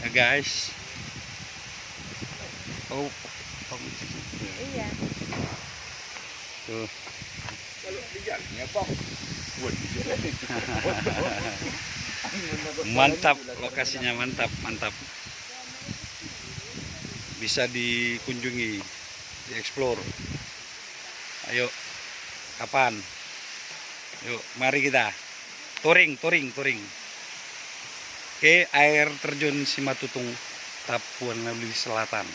Nah, guys. Oh, Iya. tuh. Kalau lihatnya Bang. Mantap, lokasinya mantap, mantap. Bisa dikunjungi, dieksplor. Ayo, kapan? Yuk, mari kita touring. Oke, air terjun Simatutung, Tapanuli Selatan.